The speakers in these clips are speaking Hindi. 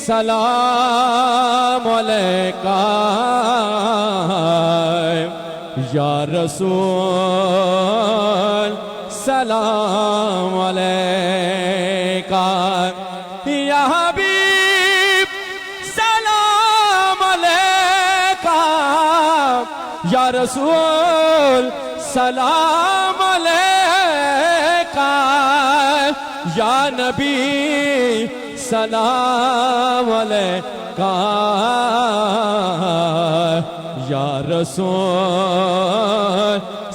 सलाम अलैका या रसूल, सलाम अलैका या हबीब, सलाम अलैका या रसूल, सलाम अलैका या नबी, सलाम अलैका या रसूल,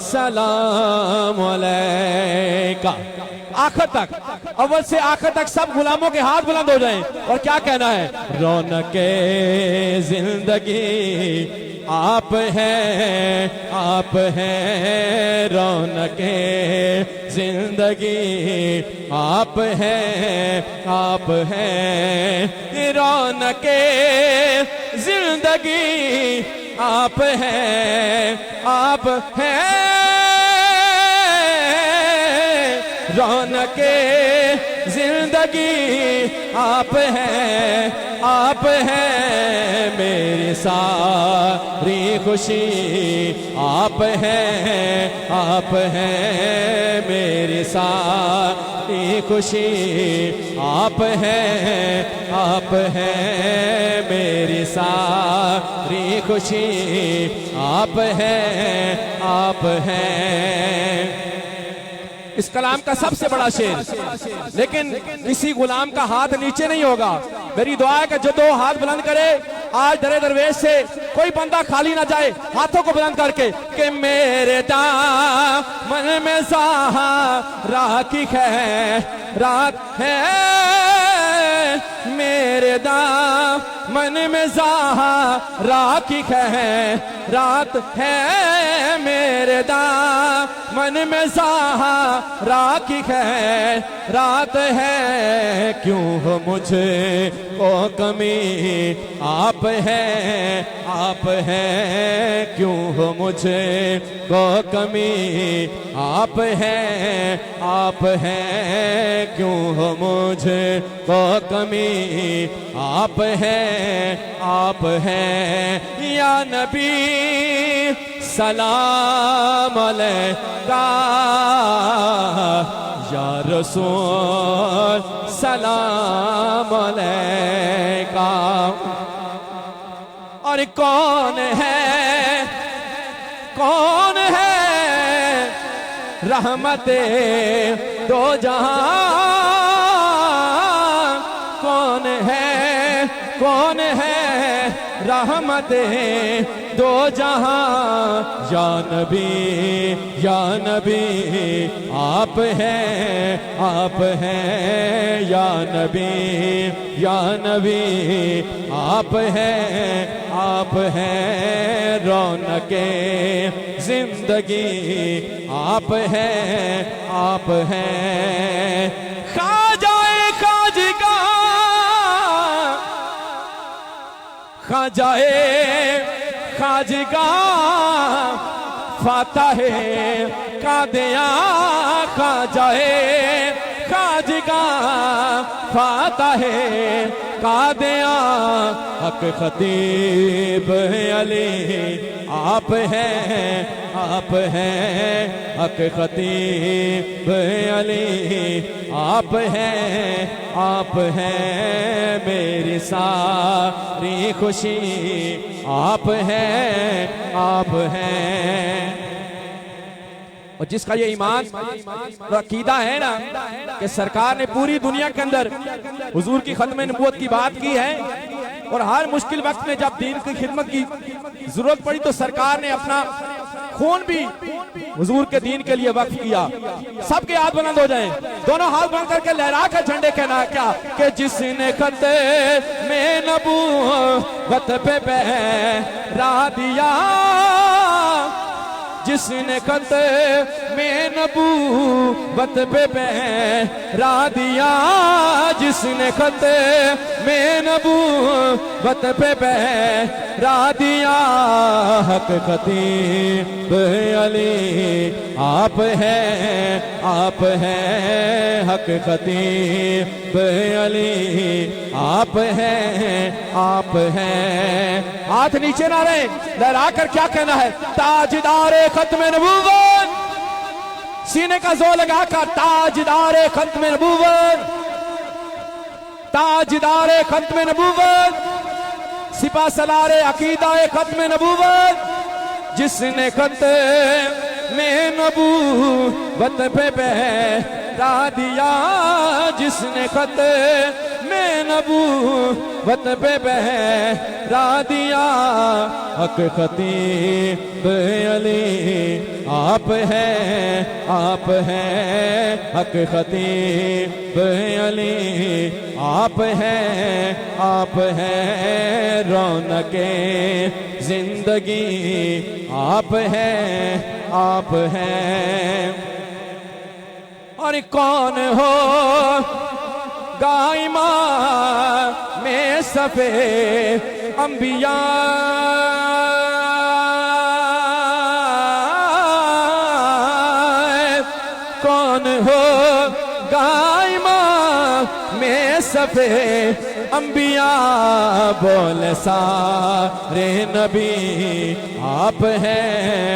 सलाम अलैका। आखिर तक, अव्वल से आखिर तक सब गुलामों के हाथ बुलंद हो जाएं और क्या कहना है? रौनके जिंदगी आप हैं, आप हैं, रौनके जिंदगी आप हैं, आप हैं, रौनके जिंदगी आप हैं, आप हैं, रौनके जिंदगी आप हैं, आप हैं, मेरी सारी खुशी आप हैं, आप हैं, मेरी सारी खुशी आप हैं, आप हैं, मेरी सारी खुशी आप हैं, आप हैं। इस कलाम का सबसे बड़ा शेर, लेकिन किसी गुलाम का हाथ नीचे नहीं होगा। मेरी दुआ है कि जो दो हाथ बुलंद करे आज दरे दरवेश से कोई बंदा खाली ना जाए, हाथों को बुलंद करके कि मेरे दामन में सहारा की खैरात है, मेरे दामन में सहारा की खैरात है, मेरे दामन में सहारा की खैरात है, क्यों हो मुझे को कमी आप हैं, आप हैं, क्यों हो मुझे को कमी आप हैं, आप हैं, क्यों हो मुझे को कमी आप हैं, आप हैं, या नबी सलाम अलैका या रसूल, सलाम अलैका। और कौन है, कौन है रहमते दो जहां, कौन है, कौन है रहमते दो जहां, या नबी, या नबी आप हैं, आप हैं, या नबी, या नबी आप हैं, आप हैं, रौनके जिंदगी आप हैं, आप हैं, खाजाए खाजिगा, खाजाए खाजिगा, फाताहे कादिया, खाजाए खाजिगा, फाताहे कादिया, हक खतीब अली आप हैं, आप हैं, हक खतीब अली आप हैं, आप हैं, मेरी सारी खुशी आप हैं, आप हैं। और जिसका ये ईमान और अकीदा है ना कि सरकार ने पूरी दुनिया के अंदर हुजूर की खत्म नबूवत की बात की है और हर मुश्किल वक्त में जब दीन की खिदमत की जरूरत पड़ी तो सरकार ने अपना खून भी हुजूर के दीन के लिए वक्फ किया। सबके हाथ बुलंद हो जाएं, दोनों हाथ बुलंद करके लहरा कर झंडे कहना क्या कि जिसने खत्ते में नबूवत पे पहरा दिया, जिसने खत्ते में नबूवत पे पहरा दिया, जिसने खत्ते में नबूवत नबूवत पे पहरा दिया। हक खतीब अली आप हैं हक खतीब अली आप हैं। हाथ नीचे ना रहे, लहरा कर क्या कहना है? ताजदारे खत्म नबूवत, सीने का जोर लगा कर ताजदारे खत्म नबूवत, ताजदारे खत्म नबूवत, सिपा सलारे अकीदाए खत्म नबूवत, जिसने खत्म नबूवत पे पहरा दिया, जिसने खत्म नबूवत पे पहरा दिया। हक खतीब अली आप हैं हक खतीब अली आप हैं रौनके जिंदगी आप हैं। और कौन हो गाइमा में सफे अंबिया, कौन हो गाइमा में सफे अंबिया। बोल सारे नबी आप हैं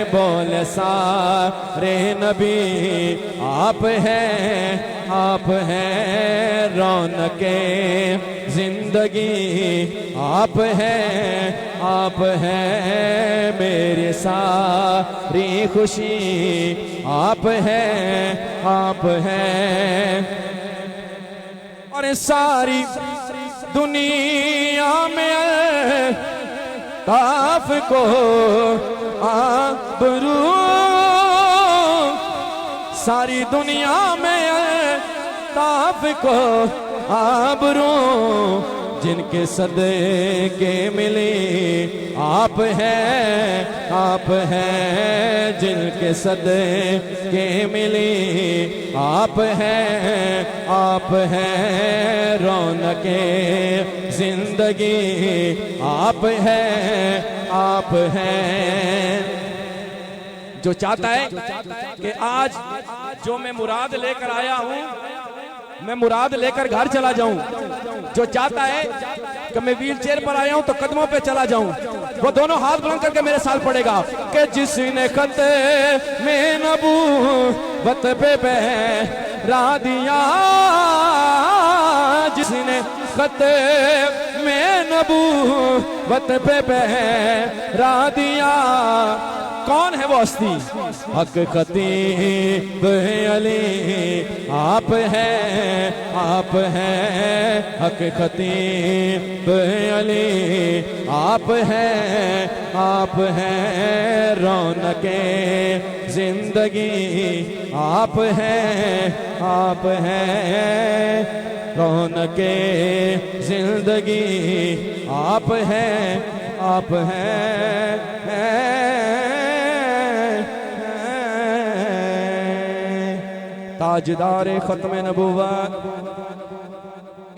बोल सारे नबी आप हैं रौनके जिंदगी आप हैं मेरी सारी खुशी आप हैं। और सारी दुनिया में ताफ को आबरू, सारी दुनिया में ताफ को आबरू, जिनके सदके मिली आप हैं जिनके सदके मिली आप हैं रौनके जिंदगी आप हैं। जो चाहता है कि आज जो मैं मुराद लेकर आया हूं मैं मुराद लेकर घर चला जाऊं, जो चाहता है कि मैं व्हील चेयर पर आया हूं तो कदमों पे चला जाऊं, वो दोनों हाथ बुलंद करके मेरे साथ पड़ेगा कि जिसने खत्म नबूवत पे पहरा दिया, जिसने खत्म नबूवत पे पहरा दिया। कौन है वो हस्ती? हक खतीब अली आप हैं हक खतीब अली आप हैं रौनके जिंदगी आप हैं रौनके जिंदगी आप हैं। ताजदारे खत्म नबूवत,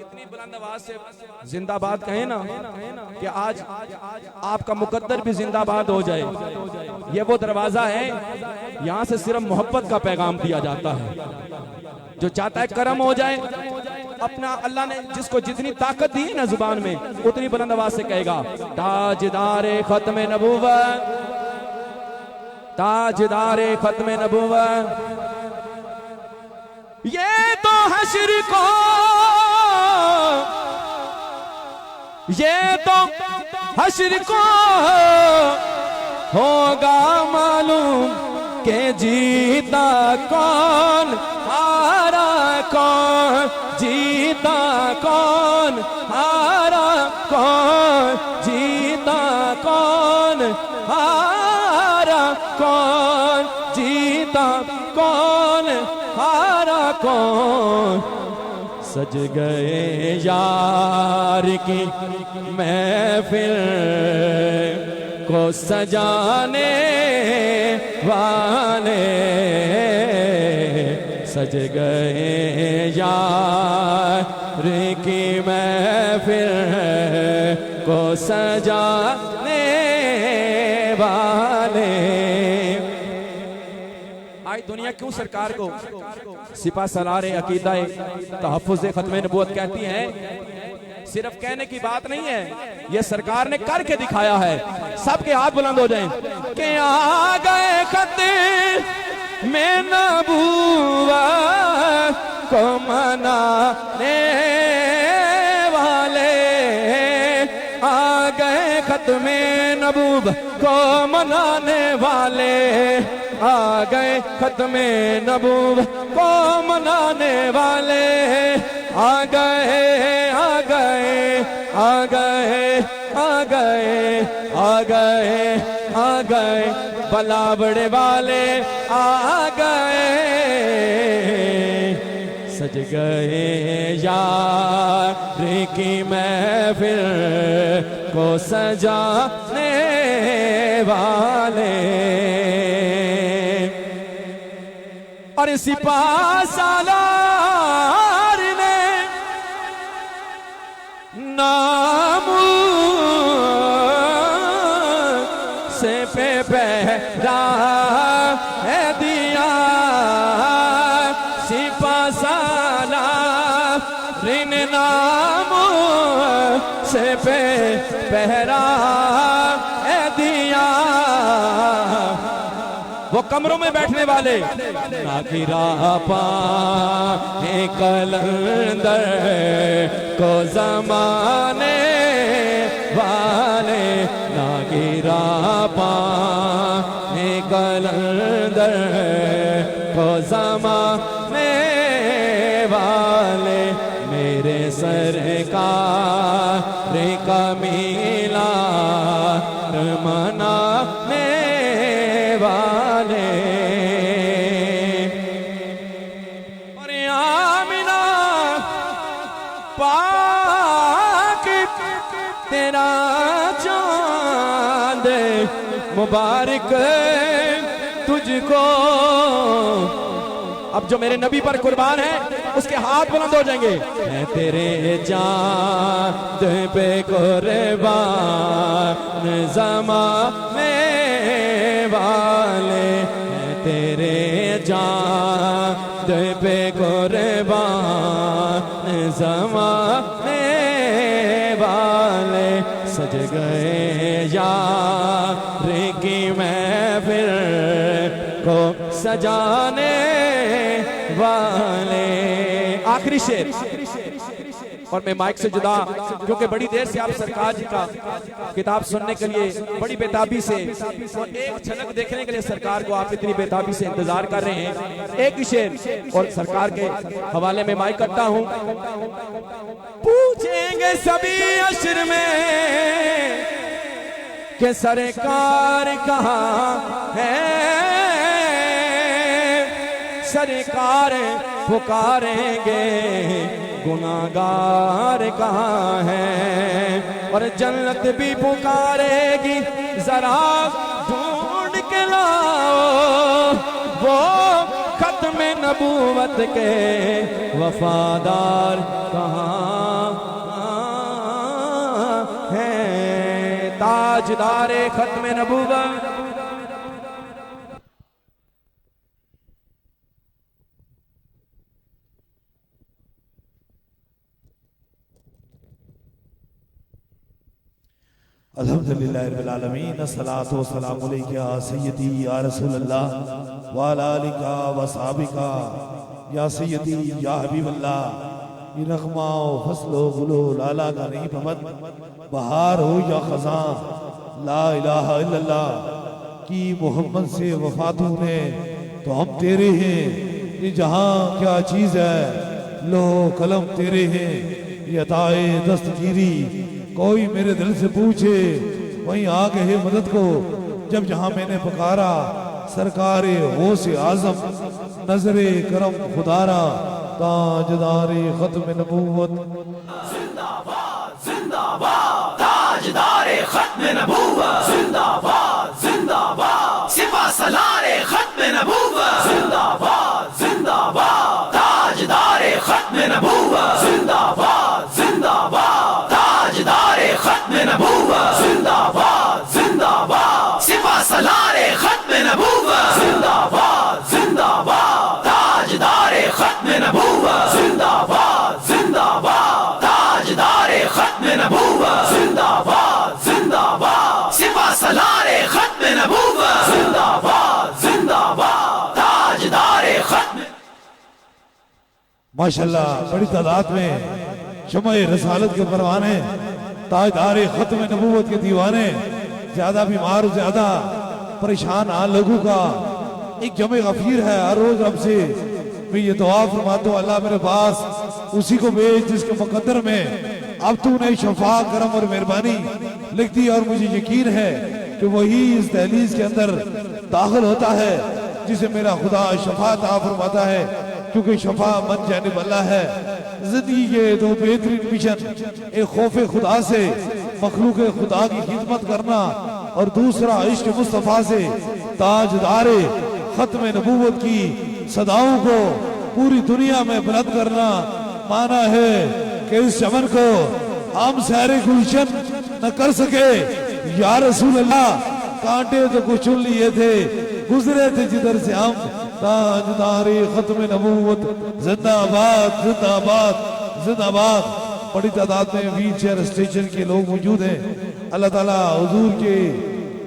इतनी बुलंद आवाज से जिंदाबाद कहें ना कि आज आपका मुकद्दर भी जिंदाबाद हो जाए। ये वो दरवाजा है, यहाँ से सिर्फ मोहब्बत का पैगाम दिया जाता है। जो चाहता है करम हो जाए, अपना अल्लाह ने जिसको जितनी ताकत दी ना जुबान में, उतनी बुलंद आवाज से कहेगा ताजदारे खत्म नबूवत, ताजदारे खत्म नबूवत। ये तो हश्र को, ये तो हश्र को होगा मालूम के जीता कौन हारा कौन, जीता कौन हारा कौन, जीता कौन हारा कौन, जीता कौन हारा कौन। सज गए यार की महफिल को सजाने वाले, सज गए यार की महफिल को सजाने वाले। आज दुनिया क्यों सरकार को सिपा सलार अकीदा तहफ़्फ़ुज़ ख़त्म नबूवत कहती है? सिर्फ कहने की बात नहीं है, यह सरकार ने करके दिखाया है। सबके हाथ बुलंद हो जाएं कि आ गए खत में नबूवत को मनाने वाले, आ गए खत में नबूवत को मनाने वाले, आ गए खत में नबूवत को मनाने वाले, आ गए आ गए आ गए आ गए आ गए आ गए, बलावड़े वाले आ गए, सज गए यार की महफिल को सजाने वाले। और सिपा सालार ने नाम से पे पहरा है दिया, सिपा सालार ने नाम से पे पहरा है दिया। वो कमरों में बैठने वाले ना गिरा पाए कलंदर को जमाने वाले, ना गिरा पाए कलंदर को जमाने वाले, मेरे सरकार का मिलाद मनाने वाले। और आमिना पाक तेरा चांद मुबारक तुझको। अब जो मेरे नबी पर कुर्बान है उसके हाथ बुलंद हो जाएंगे। मैं तेरे चांद पे कुर्बान ज़माने वाले, मैं तेरे चांद पे कुर्बान ज़माने वाले, सज गए यार की महफिल को सजाने वाले। आखिरी शेर, और मैं माइक से जुदा, क्योंकि बड़ी देर से आप सरकार जी का किताब सुनने के लिए बड़ी बेताबी से और एक झलक देखने के लिए सरकार को आप इतनी बेताबी से इंतजार कर रहे हैं। एक ही शेर और सरकार के हवाले में माइक करता हूं। पूछेंगे सभी अशर में कि सरकार कहाँ है, सरकार पुकारेंगे गुनाहगार कहाँ है, और जन्नत भी पुकारेगी जरा ढूंढ के लाओ वो खत्म नबूवत के वफादार कहाँ है। ताजदारे खत्म नबूवत। अल्हम्दुलिल्लाह रब्बिल आलमीन, अस्सलातु वस्सलामु अलैका या सय्यदी या रसूलल्लाह व अला आलिका व सहाबिका या सय्यदी या हबीबल्लाह। ये नग़मा फसलो गुलो लाला का नहीं पमत, बहार हो या खज़ां, ला इलाहा इल्लल्लाह की मोहम्मद से वफा तूने तो हम तेरे हैं। ये जहां क्या चीज़ है, लो कलम तेरे हैं। ये अताए दस्तगीरी कोई मेरे दिल से पूछे वहीं आ गए मदद को। जब जहां मैंने पुकारा सरकारे होश आजम, नजरे करम खुदारा, ताजदारे खत्म नबूवत। जिंदाबाद जिंदाबाद ताजदारे खत्म नबूवत, जिंदाबाद जिंदाबाद सिपा सलारे खत्म नबूवत, जिंदाबाद जिंदाबाद ताजदारे खत्म नबूवत, जिंदाबाद माशाल्लाह बड़ी तादाद में शम्मा रसालत के परवाने, ताजदार खत्म नबूवत के दीवाने, ज्यादा बीमार ज्यादा परेशान हाल लोगों का एक जमे गफीर है। हर रोज रब से मैं ये दुआ फरमाता हूँ, अल्लाह मेरे पास उसी को भेज जिसके मुकद्दर में अब तूने शफा करम और मेहरबानी लिख दी। और मुझे यकीन है कि वही इस दहलीज के अंदर दाखिल होता है जिसे मेरा खुदा शफा अता फरमाता है, क्योंकि शफा मन जानिब अल्लाह है। जिंदगी के दो बेहतरीन मिशन, एक खौफ खुदा से मखलूक खुदा की खिदमत करना और दूसरा इश्क मुस्तफा से ताजदारे खत्म नबूवत की सदाओं को पूरी दुनिया में बुलंद करना। माना है कि इस चमन को हम सारे गुलशन न कर सके, या रसूल अल्लाह कांटे तो कुछ चुन लिए थे, गुजरे थे जिधर से हम। ताजदारे खत्म नबूवत जिंदाबाद जिंदाबाद जिंदाबाद। बड़ी तादाद में व्हील चेयर स्टेशन के लोग मौजूद हैं। अल्लाह ताला हुजूर के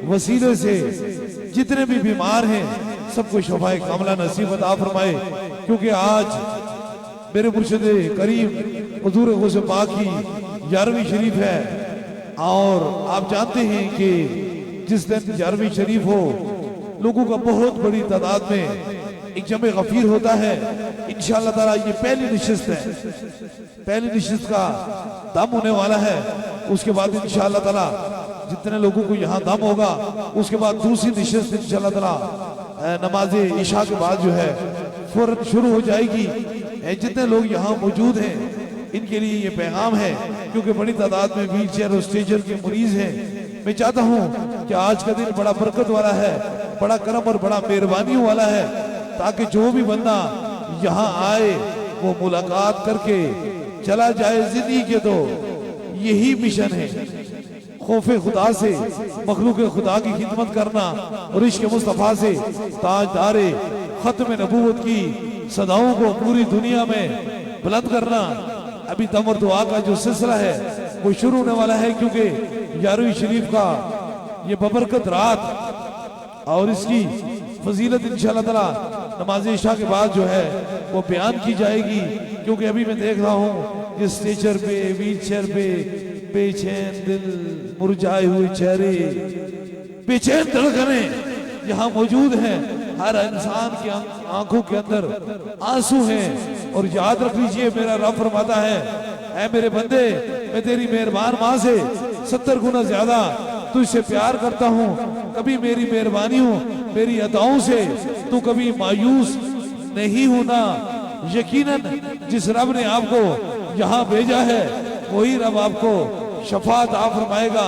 वसीले से जितने भी बीमार हैं सबको शफाए कामला नसीब अता फरमाए, क्योंकि आज मेरे मुर्शिद करीम हुजूर गौसे पाक की 11वीं शरीफ है। और आप जानते हैं कि जिस दिन 11वीं शरीफ हो लोगों का बहुत बड़ी तादाद में एक जमे गफीर होता है। इंशाअल्लाह ताला ये पहली निशिस्त है, पहली निशिस्त का दम होने वाला है। उसके बाद इंशाअल्लाह ताला जितने लोगों को यहाँ दम होगा उसके बाद दूसरी निशिस्त इंशाअल्लाह ताला नमाज इशा के बाद जो है फौरन शुरू हो जाएगी। जितने लोग यहाँ मौजूद हैं इनके लिए ये पैगाम है, क्योंकि बड़ी तादाद में व्हील चेयर और स्टेजर के मरीज हैं। मैं चाहता हूँ कि आज का दिन बड़ा बरकत वाला है, बड़ा करम और बड़ा मेहरबानी वाला है, ताकि जो भी बंदा यहाँ आए वो मुलाकात करके चला जाए। जिंदगी के तो यही मिशन है, खौफे खुदा से मखलूक खुदा की खिदमत करना और इश्क मुस्तफा से ताजदारे खत्म नबूवत की सदाओं को पूरी दुनिया में बुलंद करना। अभी दम और दुआ का जो सिलसिला है वो शुरू होने वाला है, क्योंकि 11वीं शरीफ का ये बबरकत रात और इसकी फजीलत इंशाअल्लाह ताला नमाज इशा के बाद जो है वो बयान की जाएगी। क्योंकि अभी मैं देख रहा हूँ कि स्टेचर पे व्हील चेयर पे बेचैन दिल मुरझाए हुए चेहरे बेचैन धड़कने यहाँ मौजूद हैं। हर इंसान की आंखों के अंदर आंसू हैं। और याद रख लीजिए मेरा रब फरमाता है, ऐ मेरे बंदे मैं तेरी मेहरबान माँ से 70 गुना ज्यादा तुझसे प्यार करता हूँ। कभी मेरी मेहरबानी हो मेरी अदाओं से तू कभी मायूस नहीं होना। यकीनन जिस रब ने आपको यहाँ भेजा है वही रब आपको शफात आ फरमाएगा।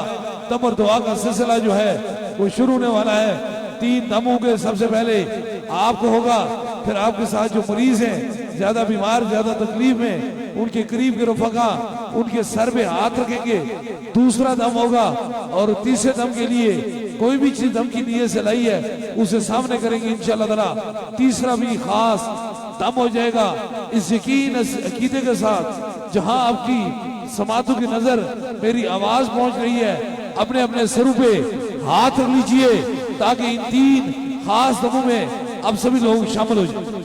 दम और दुआ का सिलसिला जो है वो शुरू होने वाला है। 3 दम होंगे, सबसे पहले आपको होगा, फिर आपके साथ जो मरीज हैं ज्यादा बीमार ज्यादा तकलीफ में उनके करीब के रफका उनके सर पे हाथ रखेंगे। दूसरा दम होगा और तीसरे दम के लिए कोई भी चीज दम की नीयत से लाई है उसे सामने करेंगे इंशाअल्लाह ताला। तीसरा भी खास दम हो जाएगा इस यकीन इस अकीदे के साथ, जहां आपकी समातों की नजर मेरी आवाज पहुंच रही है, अपने अपने सरों पे हाथ रख लीजिए ताकि इन 3 खास दमों में अब सभी लोग शामिल हो जाए।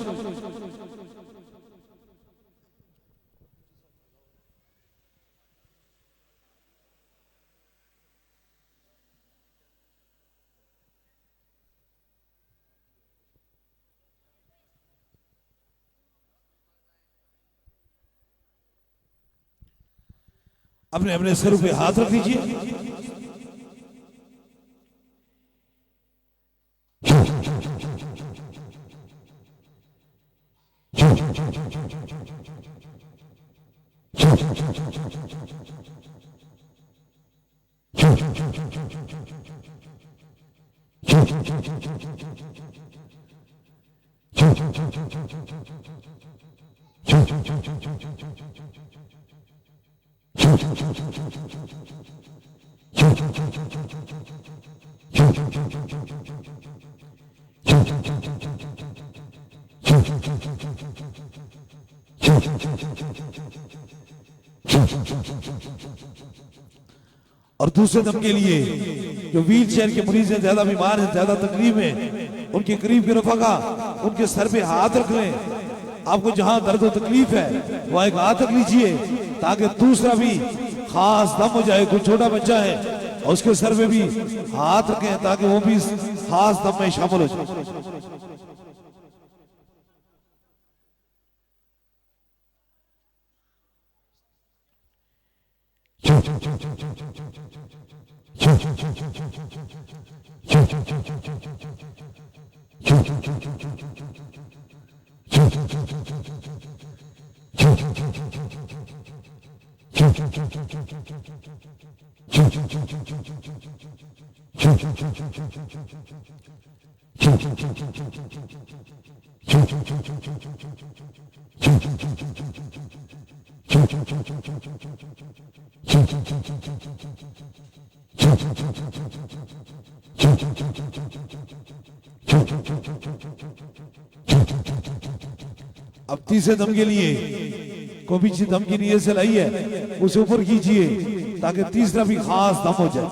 अपने अपने सरों पे हाथ रख दीजिए। और दूसरे दम के लिए जो व्हील चेयर के मरीज हैं, ज्यादा बीमार हैं, ज्यादा तकलीफ में, उनके करीब के रफका उनके सर पे हाथ रख लें आपको जहां दर्द और तकलीफ है वह एक हाथ तक लीजिए ताकि दूसरा भी खास दम हो जाए। कोई छोटा बच्चा है और उसके सर पे भी हाथ रखें ताकि वो भी खास दम में शामिल हो जाए। अब तीसरे दम के लिए को भी दम की नीयत से लाई है उसे ऊपर कीजिए ताकि तीसरा भी खास दम हो जाए।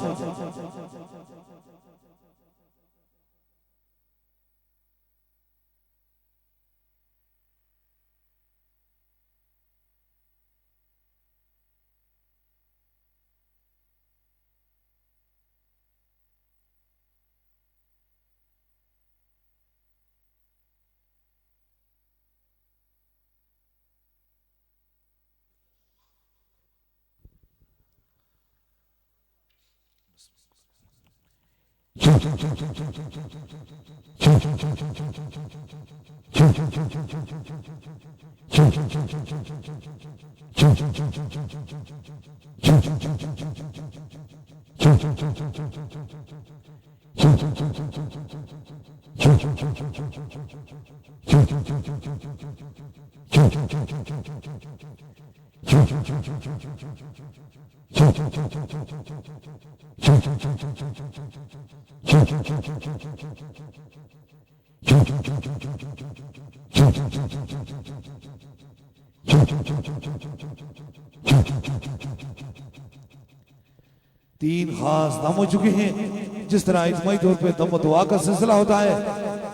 तीन खास दम हो चुके हैं। जिस तरह इज्माई तौर पे दम दुआ का सिलसिला होता है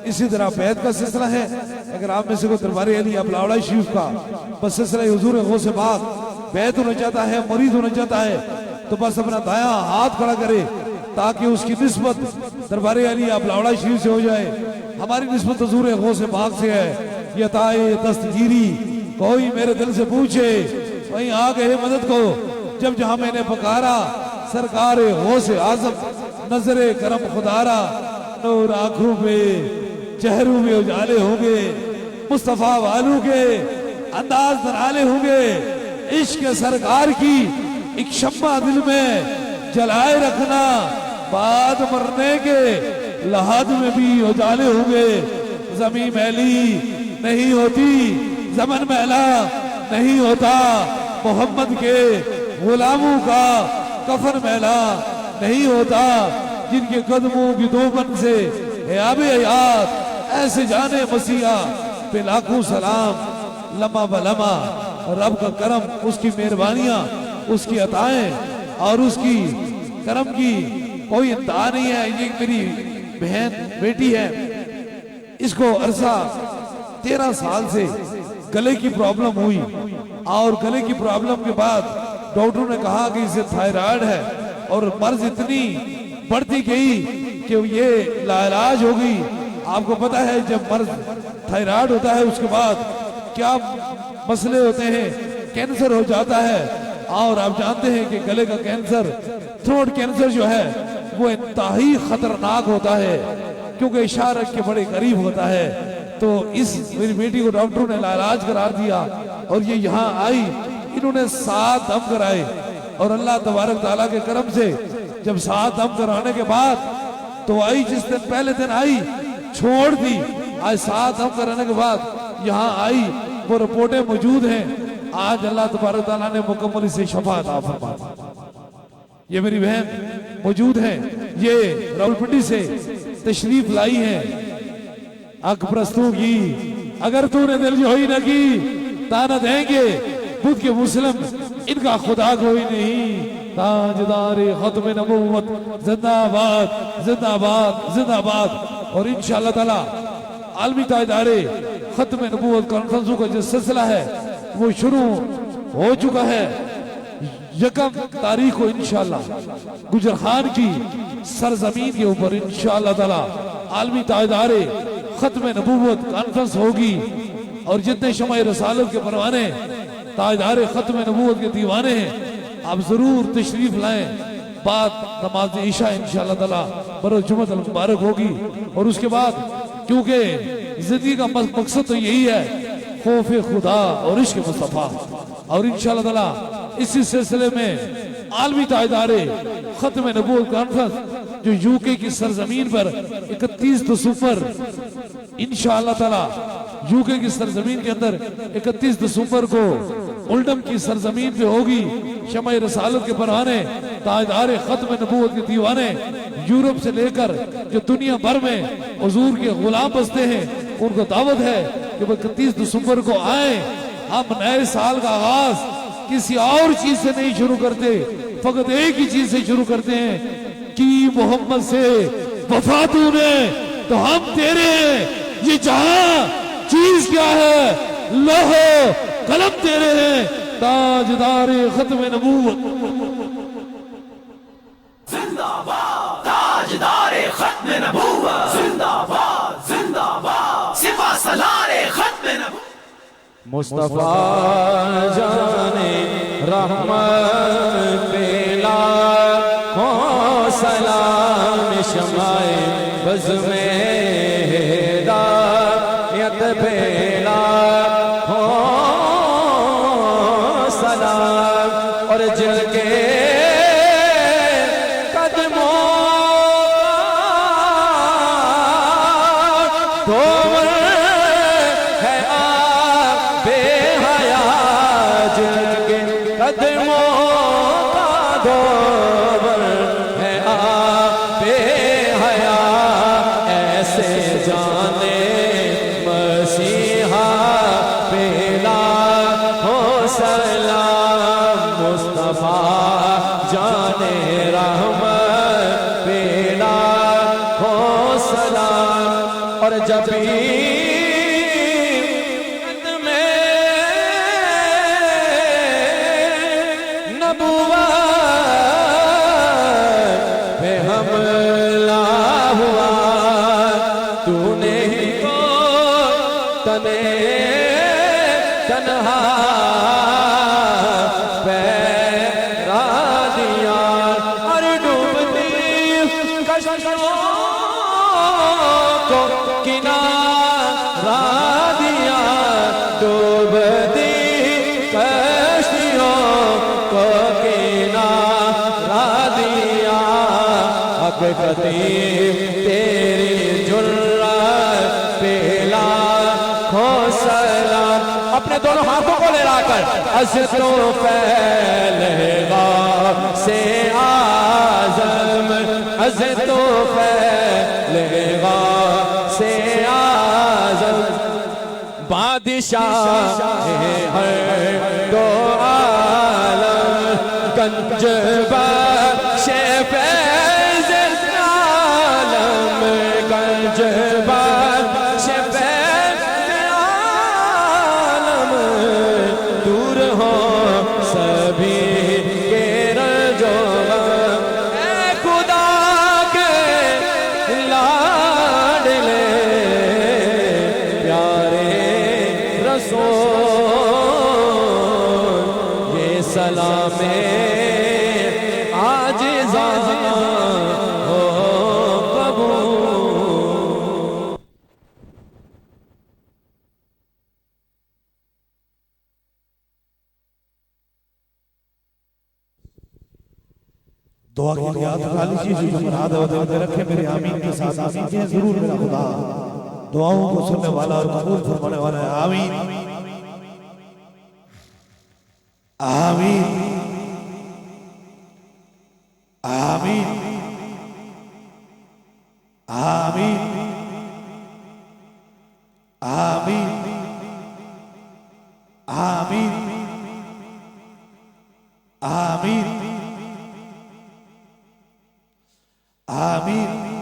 इसी तरह बैत का सिलसिला है। अगर आप में से कोई दरबार अली अपलावड़ा शरीफ का बस सिलसिला हुजूर गौस पाक बैत होना चाहता है, मरीज होना चाहता है, तो बस अपना दायां हाथ खड़ा करे ताकि उसकी निस्बत दरबार अली अपलावड़ा शरीफ से हो जाए। हमारी निस्बत हुजूर गौस पाक से है। ये ताए दस्तगीरी कोई मेरे दिल से पूछे वहीं आ गए मदद को। जब जहां मैंने पुकारा सरकार गौस आजम नजरे करम खुदारा, नूर आंखों पे चेहरों में उजाले होंगे, मुस्तफा वालू के अंदाज दराले होंगे। इश्क सरकार की एक शम्मा दिल में जलाए रखना, बाद मरने के लहाद में भी उजाले होंगे। जमीन मैली नहीं होती, जमन मैला नहीं होता, मोहम्मद के गुलामों का कफन मैला नहीं होता। जिनके कदमों की दोबन से आबे हयात ऐसे जाने मसीहा पे लाखों सलाम। लम्हा बलमा रब का करम, उसकी मेहरबानियां, उसकी अताएं और उसकी करम की कोई इंतहा नहीं है। ये मेरी बहन बेटी है, इसको अरसा 13 साल से गले की प्रॉब्लम हुई और गले की प्रॉब्लम के बाद डॉक्टरों ने कहा कि इसे थायराइड है और मर्ज इतनी बढ़ती गई कि ये लाइलाज हो गई। आपको पता है जब मर्ज थायराइड होता है उसके बाद क्या मसले होते हैं, कैंसर हो जाता है। और आप जानते हैं कि गले का कैंसर, थ्रोट कैंसर जो है वो इंतहाई खतरनाक होता है क्योंकि इशारत के बड़े करीब होता है। तो इस मेरी बेटी को डॉक्टरों ने लाइलाज करार दिया और ये यहाँ आई, इन्होंने 7 दम कराए और अल्लाह तबारक ताला के करम से जब 7 दम कराने के बाद तो आई, जिस दिन पहले दिन आई छोड़ दी, आज 7 दम कराने के बाद यहाँ आई, वो रिपोर्टें मौजूद हैं। आज अल्लाह तबारक ताला ने मुकम्मल इसे शफा अता फरमा। ये मेरी बहन मौजूद है, ये रावलपिंडी से तशरीफ लाई है। अकबरस्तों की अगर तूने दिल जोई न की ताना देंगे बुद्ध के मुस्लिम, इनका खुदा कोई नहीं। ताजदारे खत्म नबूवत जिंदाबाद जिंदाबाद जिंदाबाद। और इंशाअल्लाह ताला आलमी ताजदारे खत्म नबूवत कॉन्फ्रेंसों का जो सिलसिला है वो शुरू हो चुका है। यकम तारीख को इंशाअल्लाह गुजरखान की सरजमीन के ऊपर इंशाअल्लाह ताला आलमी ताजदारे खत्म नबूवत कॉन्फ्रेंस होगी और जितने शमाए रसालत के परवाने ताजदारे खत्म नबूवत के दीवाने हैं आप जरूर तशरीफ लाएं। बाद नमाज ईशा इंशाअल्लाह ताला बरोज़ जुम्मत अल मुबारक होगी और उसके बाद क्योंकि जिंदगी का मकसद तो यही है खौफ खुदा और इश्क मुस्तफा और इंशाअल्लाह ताला इसी सिलसिले में आलमी ताजदारे खत्म नबूवत कॉन्फ्रेंस जो यूके की सरजमीन पर 31 दिसंबर इंशाअल्लाह ताला यूके की सरजमीन के अंदर 31 दिसंबर को उल्डम की सरजमीन पे होगी। शमाए रसालत के परवाने ताजदारे खत्म नबूवत के दीवाने यूरोप से लेकर जो दुनिया भर में हुजूर के गुलाम बसते हैं उनको दावत है कि वो 31 दिसंबर को आए। हम नए साल का आगाज किसी और चीज से नहीं शुरू करते, फकत एक ही चीज से शुरू करते हैं कि मोहम्मद से वफा तूने तो हम तेरे हैं। ये जहां चीज क्या है, लोहो कलम तेरे हैं, ताजदारे खत्म नबूवत जिंदाबाद, ताजदारे खत्म नबूवत जिंदाबाद जिंदाबाद, सिपा सलारे खत्म नबूवत। मुस्तफा जाने रहमत पेला हो सलाम शमाए बज़ में हिदायत पेला हो सलाम और जिनके कदमों तो कदमों का दोबर है आपे हया ऐसे जाने मसीहा पेला हो सलाम मुस्तफा जाने रहमत पेला हो सलाम और जब तन्हा पैरा दिया और डूबती कश्तियों को किनारा दिया, डूबती कश्तियों को किनारा दिया। हक़ीक़ती तेरी जुर्रत पेला हो सलाम। अपने दोनों हाथों को लहराकर अज़ तो फैलेगा से आज़म, अज़ तो फैलेगा से आज़म, बादशाह हर दो आलम, गंज बख्शे फैज़ आलम, गंज बख्शे सलामे आजिज़ा हो कबूल। दुआ की याद उठा लीजिए, जो मुराद है रखे मेरे आमीन के साथ आमीन के जरूर मेरा खुदा दुआओं को सुनने वाला और कबूल फरमाने वाला है। आमीन आमीन आमीन आमीन आमीन आमीन आमीन आमीन।